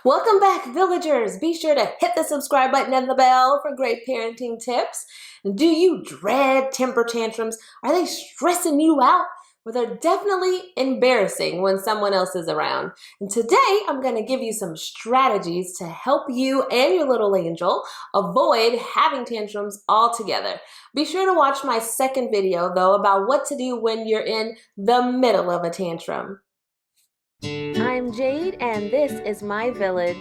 Welcome back, villagers. Be sure to hit the subscribe button and the bell for great parenting tips. Do you dread temper tantrums? Are they stressing you out? Well, they're definitely embarrassing when someone else is around. And today, I'm going to give you some strategies to help you and your little angel avoid having tantrums altogether. Be sure to watch my second video, though, about what to do when you're in the middle of a tantrum. I'm Jade, and this is my village.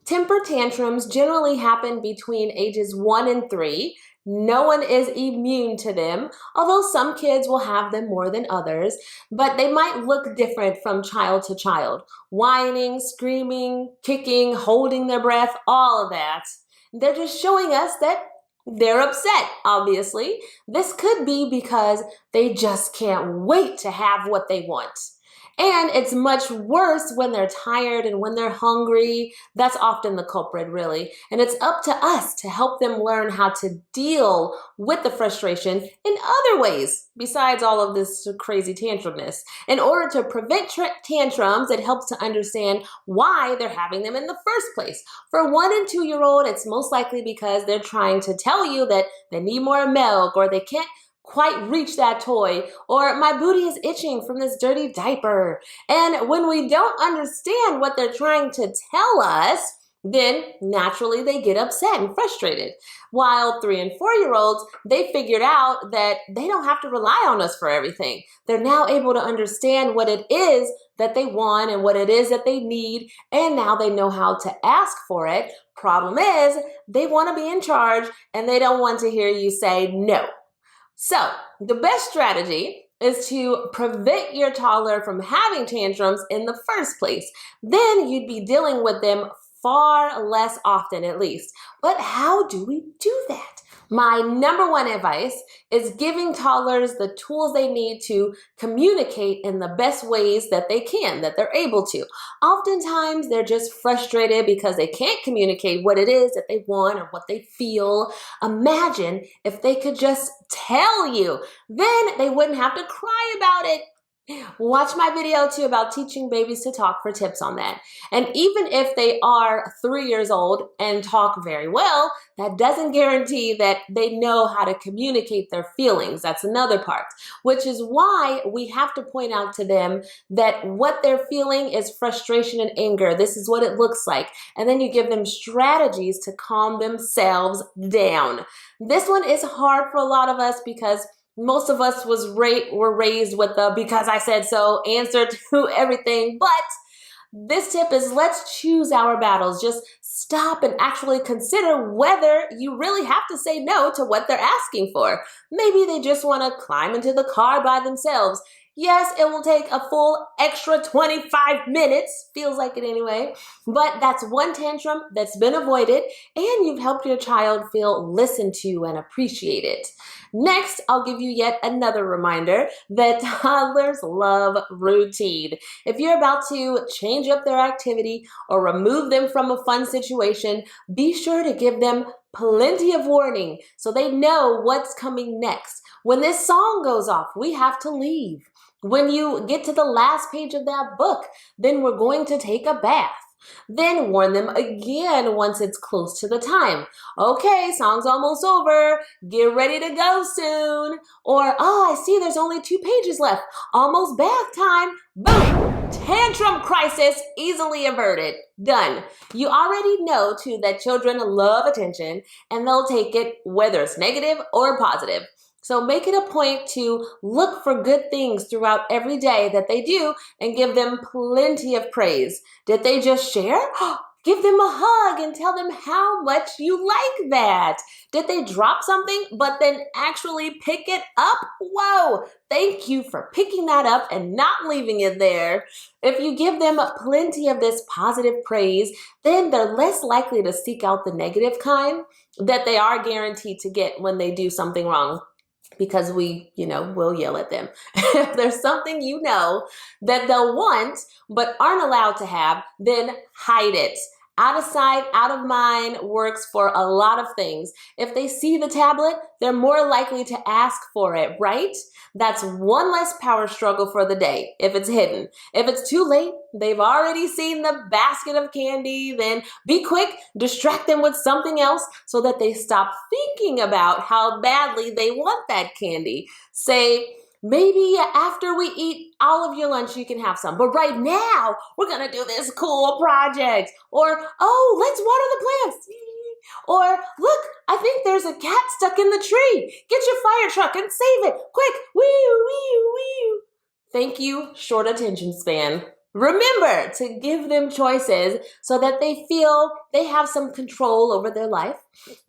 Temper tantrums generally happen between ages 1 and 3. No one is immune to them, although some kids will have them more than others, but they might look different from child to child. Whining, screaming, kicking, holding their breath, all of that. They're just showing us that they're upset, obviously. This could be because they just can't wait to have what they want. And it's much worse when they're tired and when they're hungry. That's often the culprit, really. And it's up to us to help them learn how to deal with the frustration in other ways, besides all of this crazy tantrumness. In order to prevent tantrums, it helps to understand why they're having them in the first place. For 1 and 2-year-old, it's most likely because they're trying to tell you that they need more milk, or they can't quite reach that toy, or my booty is itching from this dirty diaper. And when we don't understand what they're trying to tell us, then naturally they get upset and frustrated. While 3 and 4-year-olds, they figured out that they don't have to rely on us for everything. They're now able to understand what it is that they want and what it is that they need, and now they know how to ask for it. Problem is, they want to be in charge and they don't want to hear you say no. So, the best strategy is to prevent your toddler from having tantrums in the first place. Then you'd be dealing with them far less often, at least. But how do we do that? My number one advice is giving toddlers the tools they need to communicate in the best ways that they can, that they're able to. Oftentimes, they're just frustrated because they can't communicate what it is that they want or what they feel. Imagine if they could just tell you, then they wouldn't have to cry about it. Watch my video too about teaching babies to talk for tips on that. And even if they are 3 years old and talk very well, that doesn't guarantee that they know how to communicate their feelings. That's another part, which is why we have to point out to them that what they're feeling is frustration and anger. This is what it looks like. And then you give them strategies to calm themselves down. This one is hard for a lot of us because most of us were raised with the because I said so answer to everything. But this tip is let's choose our battles. Just stop and actually consider whether you really have to say no to what they're asking for. Maybe they just want to climb into the car by themselves. Yes, it will take a full extra 25 minutes, feels like it anyway, but that's one tantrum that's been avoided and you've helped your child feel listened to and appreciated. Next, I'll give you yet another reminder that toddlers love routine. If you're about to change up their activity or remove them from a fun situation, be sure to give them plenty of warning so they know what's coming next. When this song goes off, we have to leave. When you get to the last page of that book, then we're going to take a bath. Then warn them again once it's close to the time. Okay, song's almost over. Get ready to go soon. Or, oh, I see there's only 2 pages left. Almost bath time. Boom! Tantrum crisis easily averted. Done. You already know, too, that children love attention and they'll take it whether it's negative or positive. So make it a point to look for good things throughout every day that they do and give them plenty of praise. Did they just share? Give them a hug and tell them how much you like that. Did they drop something but then actually pick it up? Whoa, thank you for picking that up and not leaving it there. If you give them plenty of this positive praise, then they're less likely to seek out the negative kind that they are guaranteed to get when they do something wrong. Because we'll yell at them. If there's something that they'll want but aren't allowed to have, then hide it. Out of sight, out of mind works for a lot of things. If they see the tablet, they're more likely to ask for it, right? That's one less power struggle for the day if it's hidden. If it's too late, they've already seen the basket of candy, then be quick, distract them with something else so that they stop thinking about how badly they want that candy. Say, maybe after we eat all of your lunch, you can have some. But right now, we're going to do this cool project. Or, oh, let's water the plants. Or, look, I think there's a cat stuck in the tree. Get your fire truck and save it. Quick. Wee, wee, wee. Thank you, short attention span. Remember to give them choices so that they feel they have some control over their life.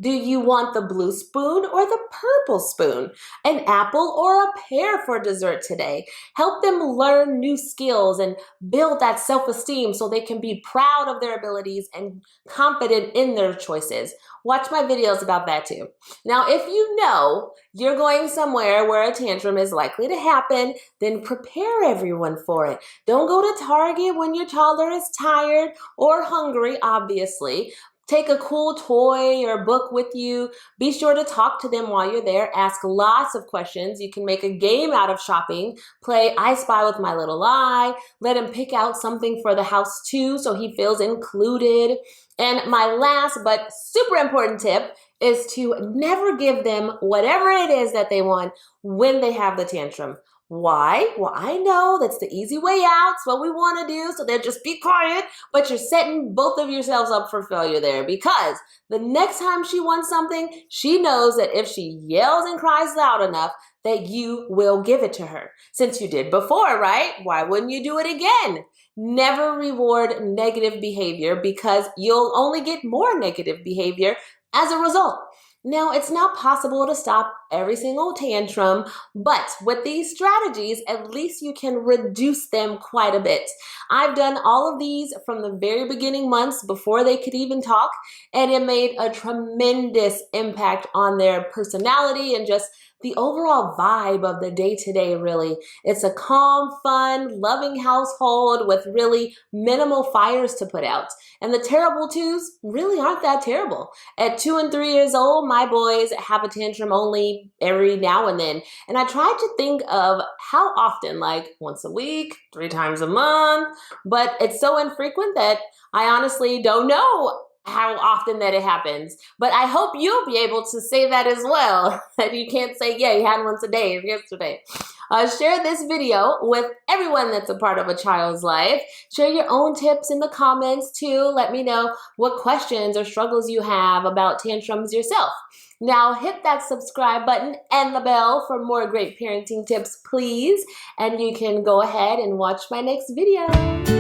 Do you want the blue spoon or the purple spoon? An apple or a pear for dessert today? Help them learn new skills and build that self-esteem so they can be proud of their abilities and confident in their choices. Watch my videos about that too. Now, if you know you're going somewhere where a tantrum is likely to happen, then prepare everyone for it. Don't go to Target when your toddler is tired or hungry, obviously. Take a cool toy or book with you. Be sure to talk to them while you're there. Ask lots of questions. You can make a game out of shopping. Play I Spy with My Little Eye. Let him pick out something for the house too so he feels included. And my last but super important tip is to never give them whatever it is that they want when they have the tantrum. Why? Well, I know that's the easy way out. It's what we want to do. So they'll just be quiet, but you're setting both of yourselves up for failure there because the next time she wants something, she knows that if she yells and cries loud enough, that you will give it to her. Since you did before, right? Why wouldn't you do it again? Never reward negative behavior because you'll only get more negative behavior as a result. Now, it's not possible to stop every single tantrum, but with these strategies, at least you can reduce them quite a bit. I've done all of these from the very beginning months before they could even talk, and it made a tremendous impact on their personality and just the overall vibe of the day-to-day, really. It's a calm, fun, loving household with really minimal fires to put out. And the terrible twos really aren't that terrible. At 2 and 3 years old, my boys have a tantrum only every now and then. And I tried to think of how often, like once a week, 3 times a month, but it's so infrequent that I honestly don't know how often that it happens. But I hope you'll be able to say that as well. That you can't say, yeah, you had once a day yesterday. Share this video with everyone that's a part of a child's life. Share your own tips in the comments too. Let me know what questions or struggles you have about tantrums yourself. Now hit that subscribe button and the bell for more great parenting tips, please. And you can go ahead and watch my next video.